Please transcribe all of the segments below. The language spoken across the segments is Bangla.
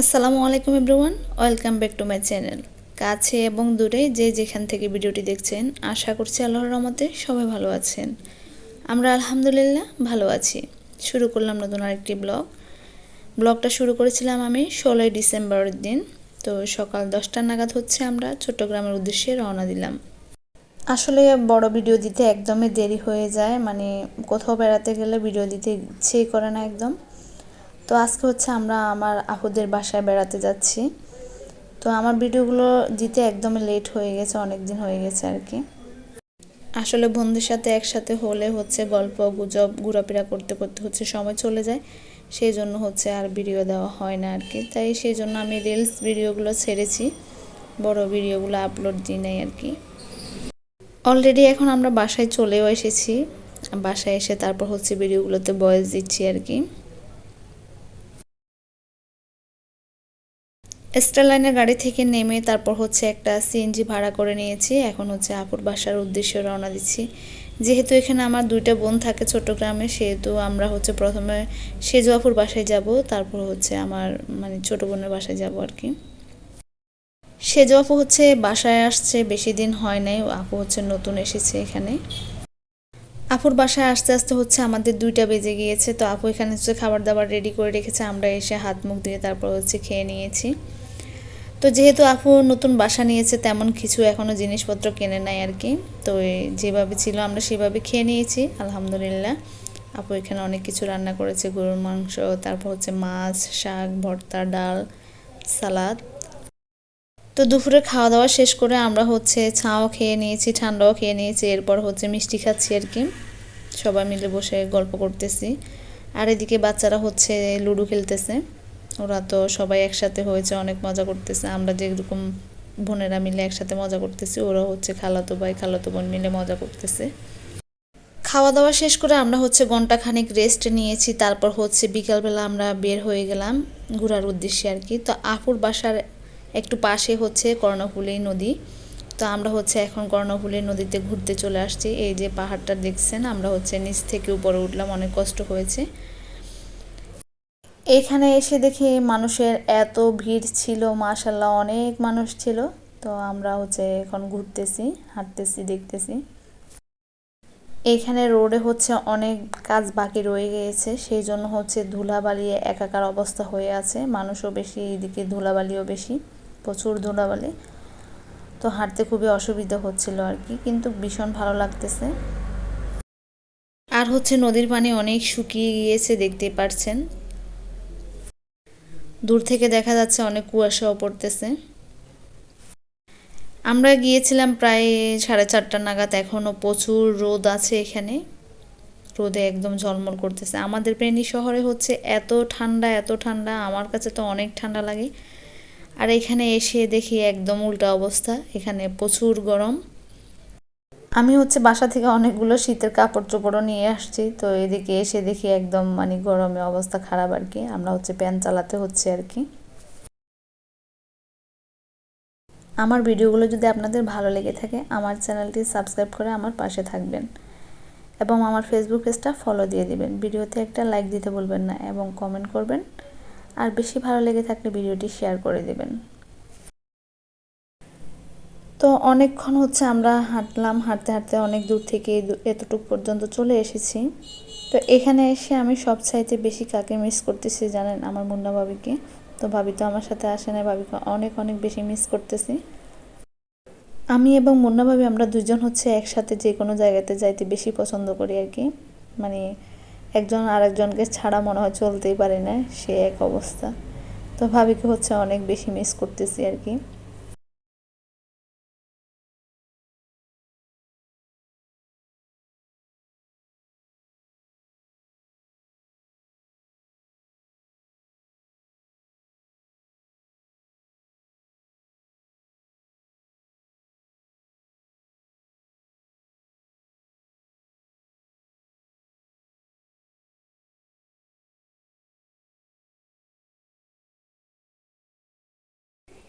আসসালামু আলাইকুম everyone, welcome back to my channel. কাছে এবং দূরে যে যেখান থেকে ভিডিওটি দেখছেন, আশা করছি আল্লাহর রহমতে সবাই ভালো আছেন। আমরা আলহামদুলিল্লাহ ভালো আছি। শুরু করলাম নতুন আরেকটি ব্লগটা শুরু করেছিলাম আমি 16ই ডিসেম্বরের দিন। তো সকাল 10টা নাগাদ হচ্ছে আমরা চট্টগ্রামের উদ্দেশ্যে রওনা দিলাম। আসলে বড় ভিডিও দিতে একদমই দেরি হয়ে যায়, মানে কোথাও বেড়াতে গেলে ভিডিও দিতে ইচ্ছেই করে না একদম। তো আজকে হচ্ছে আমরা আমার আপুদের বাসায় বেড়াতে যাচ্ছি। তো আমার ভিডিওগুলো দিতে একদমই লেট হয়ে গেছে, অনেক দিন হয়ে গেছে আর কি। আসলে বন্ধুদের সাথে একসাথে হলে হচ্ছে গল্প গুজব ঘোরাফেরা করতে করতে হচ্ছে সময় চলে যায়, সেই জন্য হচ্ছে আর ভিডিও দেওয়া হয় না আর কি। তাই সেই জন্য আমি রিলস ভিডিওগুলো ছেড়েছি, বড় ভিডিওগুলো আপলোড দিই নাই আর কি। অলরেডি এখন আমরা বাসায় চলেও এসেছি। বাসায় এসে তারপর হচ্ছে ভিডিওগুলোতে ভয়েস দিচ্ছি আর কি। স্টার লাইনের গাড়ি থেকে নেমে তারপর হচ্ছে একটা সিএনজি ভাড়া করে নিয়েছি। এখন হচ্ছে আপুর বাসার উদ্দেশ্যে রওনা দিচ্ছি। যেহেতু এখানে আমার দুইটা বোন থাকে চট্টগ্রামে, সেহেতু আমরা হচ্ছে প্রথমে সেজু আপুর বাসায় যাব, তারপর হচ্ছে আমার মানে ছোট বোনের বাসায় যাব আর কি। সেজু আপু হচ্ছে বাসায় আসছে বেশি দিন হয় নাই, আপু হচ্ছে নতুন এসেছে এখানে। আপুর বাসায় আসতে আসতে হচ্ছে আমাদের 2টা বেজে গিয়েছে। তো আপু এখানে হচ্ছে খাবার দাবার রেডি করে রেখেছে, আমরা এসে হাত মুখ দিয়ে তারপর হচ্ছে খেয়ে নিয়েছি। তো যেহেতু আপু নতুন বাসা নিয়েছে, তেমন কিছু এখনও জিনিসপত্র কেনে নাই আর কি। তো যেভাবে ছিল আমরা সেভাবে খেয়ে নিয়েছি আলহামদুলিল্লাহ। আপু এখানে অনেক কিছু রান্না করেছে, গরুর মাংস, তারপর হচ্ছে মাছ, শাক, ভর্তা, ডাল, সালাদ। তো দুপুরে খাওয়া দাওয়া শেষ করে আমরা হচ্ছে ছাও খেয়ে নিয়েছি, ঠান্ডাও খেয়ে নিয়েছি, এরপর হচ্ছে মিষ্টি খাচ্ছি আর কি। সবাই মিলে বসে গল্প করতেছি। আর এদিকে বাচ্চারা হচ্ছে লুডো খেলতেছে। ওরা তো সবাই একসাথে হয়েছে, অনেক মজা করতেছে। আমরা যেরকম বোনেরা মিলে একসাথে মজা করতেছি, ওরা হচ্ছে খালাতো ভাই খালাতো বোন মিলে মজা করতেছে। খাওয়া দাওয়া শেষ করে আমরা হচ্ছে ঘন্টাখানিক রেস্ট নিয়েছি, তারপর হচ্ছে বিকালবেলা আমরা বের হয়ে গেলাম ঘোরার উদ্দেশ্যে আর কি। তো আপুর বাসার একটু পাশে হচ্ছে কর্ণফুলী নদী। তো আমরা হচ্ছে এখন কর্ণফুলী নদীতে ঘুরতে চলে আসছি। এই যে পাহাড়টা দেখছেন, আমরা হচ্ছে নিচ থেকে উপরে উঠলাম, অনেক কষ্ট হয়েছে। এখানে এসে দেখি মানুষের এত ভিড় ছিল, মাশাল্লাহ অনেক মানুষ ছিল। তো আমরা হচ্ছে এখন ঘুরতেছি, হাঁটতেছি, দেখতেছি। এখানে রোডে হচ্ছে অনেক কাজ বাকি রয়ে গিয়েছে, সেই জন্য হচ্ছে ধুলাবালি একাকার অবস্থা হয়ে আছে। মানুষও বেশি, এদিকে ধুলাবালিও বেশি, প্রচুর ধুলাবালি। তো হাঁটতে খুবই অসুবিধা হচ্ছিল আর কি, কিন্তু ভীষণ ভালো লাগতেছে। আর হচ্ছে নদীর পানি অনেক শুকিয়ে গিয়েছে, দেখতেই পারছেন। দূর থেকে দেখা যাচ্ছে অনেক কুয়াশাও পড়তেছে। আমরা গিয়েছিলাম প্রায় 4:30 নাগাদ, এখনও প্রচুর রোদ আছে এখানে। রোদে একদম ঝলমল করতেছে। আমাদের ফেনী শহরে হচ্ছে এত ঠান্ডা এত ঠান্ডা, আমার কাছে তো অনেক ঠান্ডা লাগে। আর এখানে এসে দেখি একদম উল্টা অবস্থা, এখানে প্রচুর গরম। আমি হচ্ছে বাসা থেকে অনেকগুলো শীতের কাপড় চোপড়ও নিয়ে আসছি। তো এদিকে এসে দেখি একদম মানে গরমে অবস্থা খারাপ আর কি। আমরা হচ্ছে ফ্যান চালাতে হচ্ছে আর কি। আমার ভিডিওগুলো যদি আপনাদের ভালো লেগে থাকে, আমার চ্যানেলটি সাবস্ক্রাইব করে আমার পাশে থাকবেন এবং আমার ফেসবুক পেজটা ফলো দিয়ে দিবেন। ভিডিওতে একটা লাইক দিতে ভুলবেন না এবং কমেন্ট করবেন। আর বেশি ভালো লেগে থাকলে ভিডিওটি শেয়ার করে দেবেন। তো অনেকক্ষণ হচ্ছে আমরা হাঁটলাম, হাঁটতে হাঁটতে অনেক দূর থেকে এতটুকু পর্যন্ত চলে এসেছি। তো এখানে এসে আমি সবচাইতে বেশি কাকে মিস করতেছি জানেন? আমার মুন্না ভাবিকে। তো ভাবি তো আমার সাথে আসে না, ভাবিকে অনেক অনেক বেশি মিস করতেছি। আমি এবং মুন্না ভাবি আমরা দুজন হচ্ছে একসাথে যে কোনো জায়গাতে যাইতে বেশি পছন্দ করি আর কি। মানে একজন আরেকজনকে ছাড়া মনে হয় চলতেই পারে না, সে এক অবস্থা। তো ভাবিকে হচ্ছে অনেক বেশি মিস করতেছি আর কি।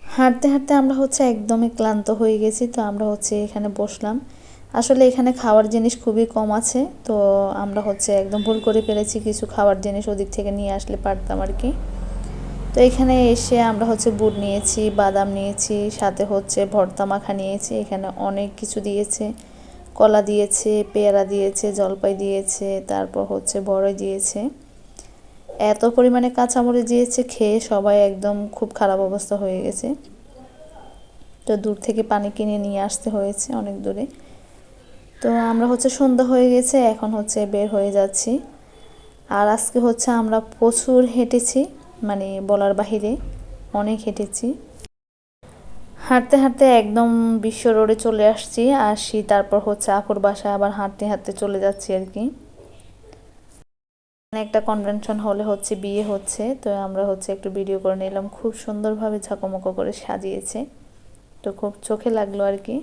হাঁটতে হাঁটতে আমরা হচ্ছে একদমই ক্লান্ত হয়ে গেছি। তো আমরা হচ্ছে এখানে বসলাম। আসলে এখানে খাওয়ার জিনিস খুবই কম আছে। তো আমরা হচ্ছে একদম ভুল করে ফেলেছি, কিছু খাওয়ার জিনিস ওদিক থেকে নিয়ে আসলে পারতাম আর কি। তো এখানে এসে আমরা হচ্ছে বুট নিয়েছি, বাদাম নিয়েছি, সাথে হচ্ছে ভর্তা মাখা নিয়েছি। এখানে অনেক কিছু দিয়েছে, কলা দিয়েছে, পেয়ারা দিয়েছে, জলপাই দিয়েছে, তারপর হচ্ছে বড়ই দিয়েছে। এত পরিমাণে কাঁচামরিচ দিয়েছে, খেয়ে সবাই একদম খুব খারাপ অবস্থা হয়ে গেছে। তো দূর থেকে পানি কিনে নিয়ে আসতে হয়েছে অনেক দূরে। তো আমরা হচ্ছে সন্ধ্যা হয়ে গেছে, এখন হচ্ছে বের হয়ে যাচ্ছি। আর আজকে হচ্ছে আমরা প্রচুর হেঁটেছি, মানে বলার বাহিরে অনেক হেঁটেছি। হাঁটতে হাঁটতে একদম বিশ্ব রোডে চলে আসি, তারপর হচ্ছে আপুর বাসায় আবার হাঁটতে হাঁটতে চলে যাচ্ছি আর কি। একটা কনভেনশন হলে হচ্ছে বিয়ে হচ্ছে, তো আমরা হচ্ছে একটু ভিডিও করে নিলাম। খুব সুন্দরভাবে ঝাঁকমোকো করে সাজিয়েছে, তো খুব চোখে লাগলো আর কি,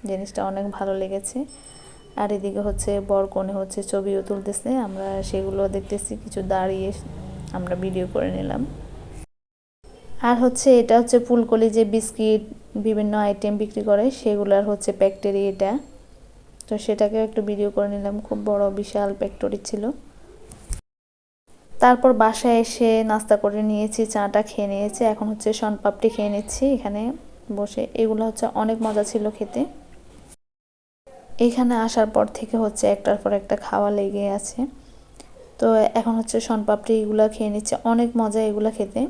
জিনিসটা অনেক ভালো লেগেছে। আর এদিকে হচ্ছে বর কনে হচ্ছে ছবিও তুলতেছে, আমরা সেগুলো দেখতেছি, কিছু দাঁড়িয়ে আমরা ভিডিও করে নিলাম। আর হচ্ছে এটা হচ্ছে ফুলকলি, যে বিস্কিট বিভিন্ন আইটেম বিক্রি করে সেগুলোর হচ্ছে ফ্যাক্টরি এটা, তো সেটাকেও একটু ভিডিও করে নিলাম। খুব বড় বিশাল ফ্যাক্টরি ছিল। তারপর বাসায় এসে নাস্তা করে নিয়েছি, চাটা খেয়ে নিয়েছি, এখন হচ্ছে শনপাপড়ি খেয়ে নিচ্ছি এখানে বসে। এগুলো হচ্ছে অনেক মজা ছিল খেতে। এখানে আসার পর থেকে হচ্ছে একটার পর একটা খাওয়া লেগে আছে। তো এখন হচ্ছে শনপাপড়ি এগুলো খেয়ে নিচ্ছে, অনেক মজা এগুলো খেতে।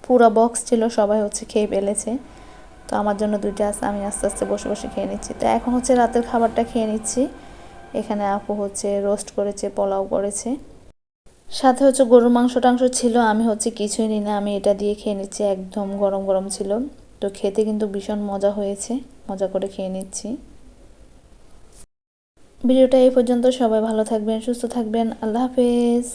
পুরো বক্স ছিল, সবাই হচ্ছে খেয়ে ফেলেছে। তো আমার জন্য দুইটা আছে, আমি আস্তে আস্তে বসে বসে খেয়ে নিচ্ছি। তো এখন হচ্ছে রাতের খাবারটা খেয়ে নিচ্ছি। এখানে আপু হচ্ছে রোস্ট করেছে, পোলাও করেছে, সাথে হচ্ছে গরুর মাংস টাংস ছিল। আমি হচ্ছে কিছুই নিই না, আমি এটা দিয়ে খেয়ে নিচ্ছি, একদম গরম গরম ছিল। তো খেতে কিন্তু ভীষণ মজা হয়েছে, মজা করে খেয়ে নিচ্ছি। ভিডিওটা এই পর্যন্ত, সবাই ভালো থাকবেন, সুস্থ থাকবেন, আল্লাহ হাফেজ।